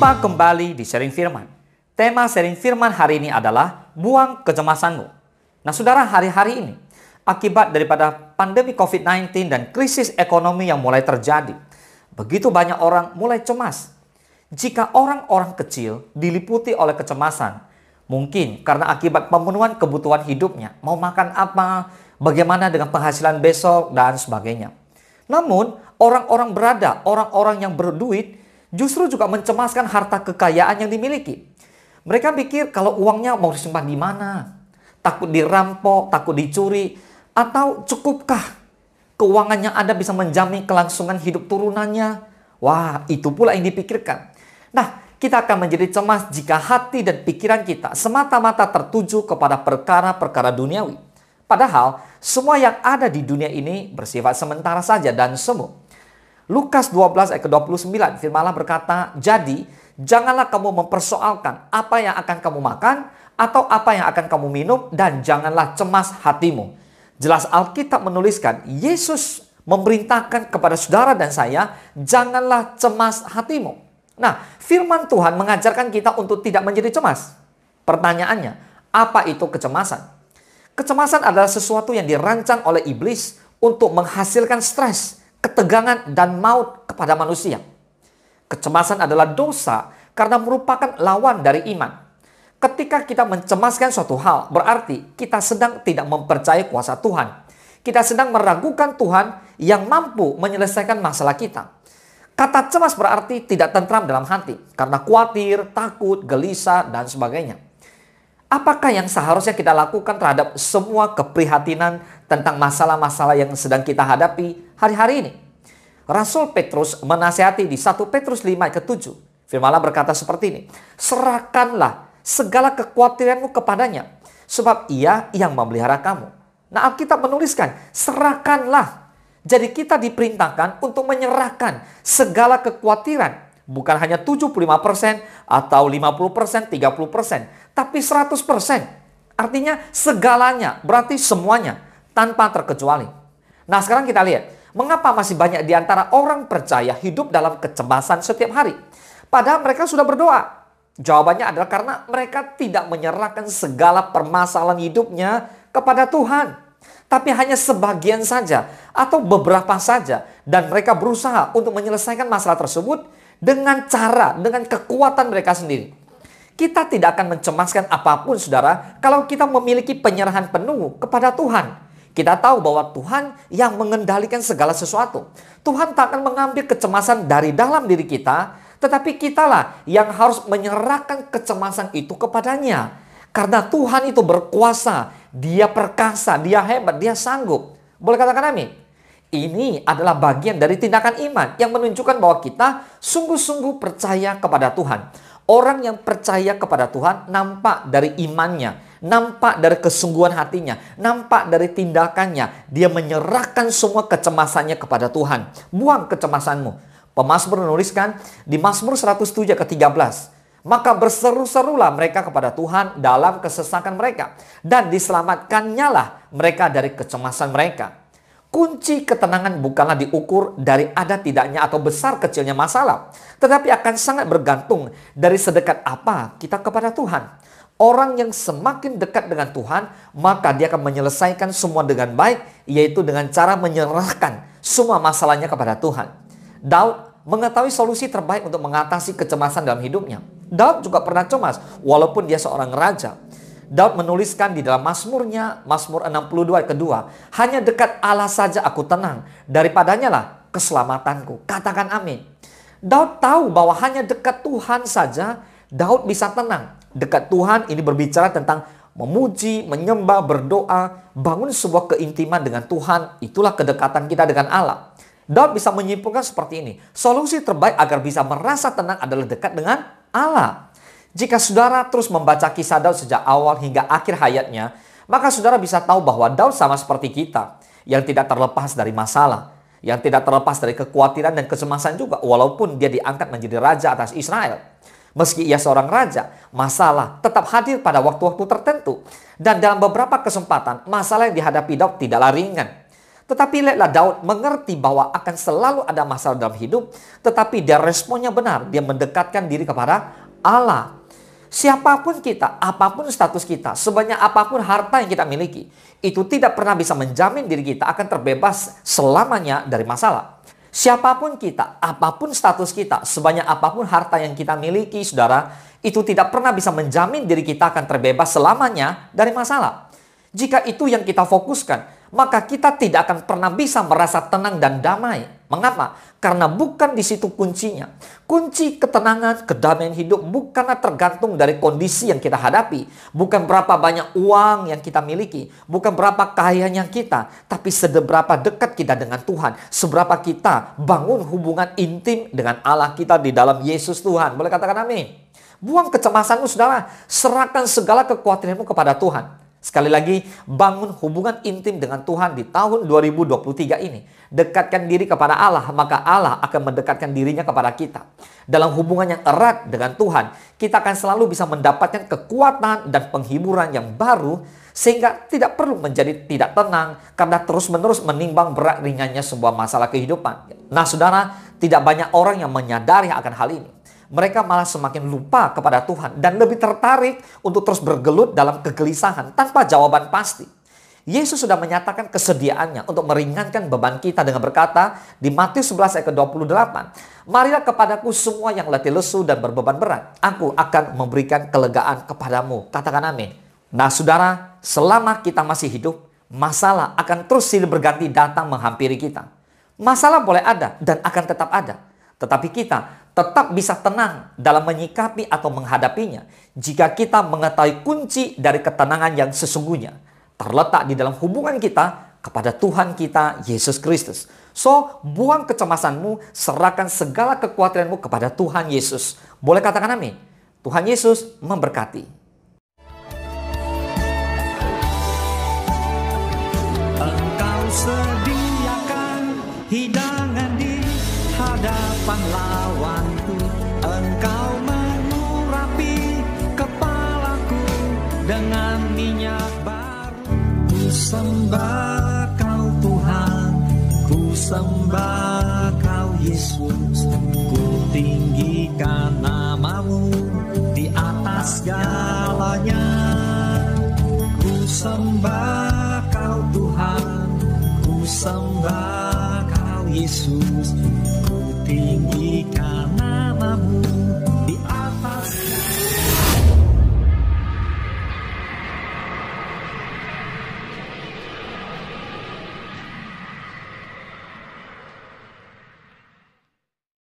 Jumpa kembali di Sharing Firman. Tema Sharing Firman hari ini adalah buang kecemasanmu. Nah saudara, hari-hari ini akibat daripada pandemi COVID-19 dan krisis ekonomi yang mulai terjadi, begitu banyak orang mulai cemas. Jika orang-orang kecil diliputi oleh kecemasan, mungkin karena akibat pemenuhan kebutuhan hidupnya, mau makan apa, bagaimana dengan penghasilan besok, dan sebagainya. Namun, orang-orang yang berduit justru juga mencemaskan harta kekayaan yang dimiliki. Mereka pikir kalau uangnya mau disimpan di mana, takut dirampok, takut dicuri, atau cukupkah keuangan yang ada bisa menjamin kelangsungan hidup turunannya? Wah, itu pula yang dipikirkan. Nah, kita akan menjadi cemas jika hati dan pikiran kita semata-mata tertuju kepada perkara-perkara duniawi. Padahal, semua yang ada di dunia ini bersifat sementara saja dan semu. Lukas 12 ayat ke-29, firman Allah berkata, "Jadi, janganlah kamu mempersoalkan apa yang akan kamu makan atau apa yang akan kamu minum, dan janganlah cemas hatimu." Jelas Alkitab menuliskan, Yesus memerintahkan kepada saudara dan saya, janganlah cemas hatimu. Nah, firman Tuhan mengajarkan kita untuk tidak menjadi cemas. Pertanyaannya, apa itu kecemasan? Kecemasan adalah sesuatu yang dirancang oleh iblis untuk menghasilkan stres, ketegangan, dan maut kepada manusia. Kecemasan adalah dosa karena merupakan lawan dari iman. Ketika kita mencemaskan suatu hal, berarti kita sedang tidak mempercayai kuasa Tuhan. Kita sedang meragukan Tuhan yang mampu menyelesaikan masalah kita. Kata cemas berarti tidak tentram dalam hati, karena khawatir, takut, gelisah, dan sebagainya. Apakah yang seharusnya kita lakukan terhadap semua keprihatinan tentang masalah-masalah yang sedang kita hadapi hari-hari ini? Rasul Petrus menasihati di 1 Petrus 5 ayat ke-7. Firman Allah berkata seperti ini, "Serahkanlah segala kekhawatiranmu kepadanya, sebab Ia yang memelihara kamu." Nah, Alkitab menuliskan, serahkanlah. Jadi kita diperintahkan untuk menyerahkan segala kekhawatiran. Bukan hanya 75% atau 50%, 30%. Tapi 100%. Artinya segalanya, berarti semuanya, tanpa terkecuali. Nah sekarang kita lihat, mengapa masih banyak di antara orang percaya hidup dalam kecemasan setiap hari? Padahal mereka sudah berdoa. Jawabannya adalah karena mereka tidak menyerahkan segala permasalahan hidupnya kepada Tuhan. Tapi hanya sebagian saja atau beberapa saja. Dan mereka berusaha untuk menyelesaikan masalah tersebut dengan kekuatan mereka sendiri. Kita tidak akan mencemaskan apapun, saudara, kalau kita memiliki penyerahan penuh kepada Tuhan. Kita tahu bahwa Tuhan yang mengendalikan segala sesuatu. Tuhan tak akan mengambil kecemasan dari dalam diri kita, tetapi kitalah yang harus menyerahkan kecemasan itu kepadanya. Karena Tuhan itu berkuasa, Dia perkasa, Dia hebat, Dia sanggup. Boleh katakan amin? Ini adalah bagian dari tindakan iman yang menunjukkan bahwa kita sungguh-sungguh percaya kepada Tuhan. Orang yang percaya kepada Tuhan nampak dari imannya, nampak dari kesungguhan hatinya, nampak dari tindakannya. Dia menyerahkan semua kecemasannya kepada Tuhan. Buang kecemasanmu. Pemazmur menuliskan di Mazmur 107 ke-13. "Maka berseru-serulah mereka kepada Tuhan dalam kesesakan mereka, dan diselamatkannya lah mereka dari kecemasan mereka." Kunci ketenangan bukanlah diukur dari ada tidaknya atau besar kecilnya masalah, tetapi akan sangat bergantung dari sedekat apa kita kepada Tuhan. Orang yang semakin dekat dengan Tuhan, maka dia akan menyelesaikan semua dengan baik, yaitu dengan cara menyerahkan semua masalahnya kepada Tuhan. Daud mengetahui solusi terbaik untuk mengatasi kecemasan dalam hidupnya. Daud juga pernah cemas, walaupun dia seorang raja. Daud menuliskan di dalam Mazmurnya, Mazmur 62 ayat kedua, "Hanya dekat Allah saja aku tenang, daripadanya lah keselamatanku." Katakan amin. Daud tahu bahwa hanya dekat Tuhan saja Daud bisa tenang. Dekat Tuhan ini berbicara tentang memuji, menyembah, berdoa, bangun sebuah keintiman dengan Tuhan. Itulah kedekatan kita dengan Allah. Daud bisa menyimpulkan seperti ini, solusi terbaik agar bisa merasa tenang adalah dekat dengan Allah. Jika saudara terus membaca kisah Daud sejak awal hingga akhir hayatnya, maka saudara bisa tahu bahwa Daud sama seperti kita, yang tidak terlepas dari masalah, yang tidak terlepas dari kekhawatiran dan kecemasan juga, walaupun dia diangkat menjadi raja atas Israel. Meski ia seorang raja, masalah tetap hadir pada waktu-waktu tertentu. Dan dalam beberapa kesempatan, masalah yang dihadapi Daud tidaklah ringan. Tetapi lihatlah Daud mengerti bahwa akan selalu ada masalah dalam hidup, tetapi dia responnya benar. Dia mendekatkan diri kepada Allah. Siapapun kita, apapun status kita, sebanyak apapun harta yang kita miliki, itu tidak pernah bisa menjamin diri kita akan terbebas selamanya dari masalah. Siapapun kita, apapun status kita, sebanyak apapun harta yang kita miliki, saudara, itu tidak pernah bisa menjamin diri kita akan terbebas selamanya dari masalah. Jika itu yang kita fokuskan, maka kita tidak akan pernah bisa merasa tenang dan damai. Mengapa? Karena bukan di situ kuncinya. Kunci ketenangan, kedamaian hidup bukanlah tergantung dari kondisi yang kita hadapi. Bukan berapa banyak uang yang kita miliki. Bukan berapa kekayaan yang kita. Tapi seberapa dekat kita dengan Tuhan. Seberapa kita bangun hubungan intim dengan Allah kita di dalam Yesus Tuhan. Boleh katakan amin? Buang kecemasanmu, saudara. Serahkan segala kekhawatiranmu kepada Tuhan. Sekali lagi, bangun hubungan intim dengan Tuhan di tahun 2023 ini. Dekatkan diri kepada Allah, maka Allah akan mendekatkan dirinya kepada kita. Dalam hubungan yang erat dengan Tuhan, kita akan selalu bisa mendapatkan kekuatan dan penghiburan yang baru, sehingga tidak perlu menjadi tidak tenang karena terus-menerus menimbang berat ringannya sebuah masalah kehidupan. Nah, saudara, tidak banyak orang yang menyadari akan hal ini. Mereka malah semakin lupa kepada Tuhan dan lebih tertarik untuk terus bergelut dalam kegelisahan tanpa jawaban pasti. Yesus sudah menyatakan kesediaannya untuk meringankan beban kita dengan berkata di Matius 11 ayat ke-28, "Marilah kepadaku semua yang letih lesu dan berbeban berat, aku akan memberikan kelegaan kepadamu." Katakan amin. Nah, saudara, selama kita masih hidup, masalah akan terus silih berganti datang menghampiri kita. Masalah boleh ada dan akan tetap ada. Tetapi kita tetap bisa tenang dalam menyikapi atau menghadapinya jika kita mengetahui kunci dari ketenangan yang sesungguhnya terletak di dalam hubungan kita kepada Tuhan kita Yesus Kristus. So, buang kecemasanmu, serahkan segala kekhawatiranmu kepada Tuhan Yesus. Boleh katakan amin? Tuhan Yesus memberkati. Engkau sediakan hidangan di hadapan lawanku, engkau mengurapi kepalaku dengan minyak baru. Ku sembah kau Tuhan, ku sembah kau Yesus, ku tinggikan namamu di atas segalanya. Ku sembah kau Tuhan, ku sembah kau Yesus, tinggikan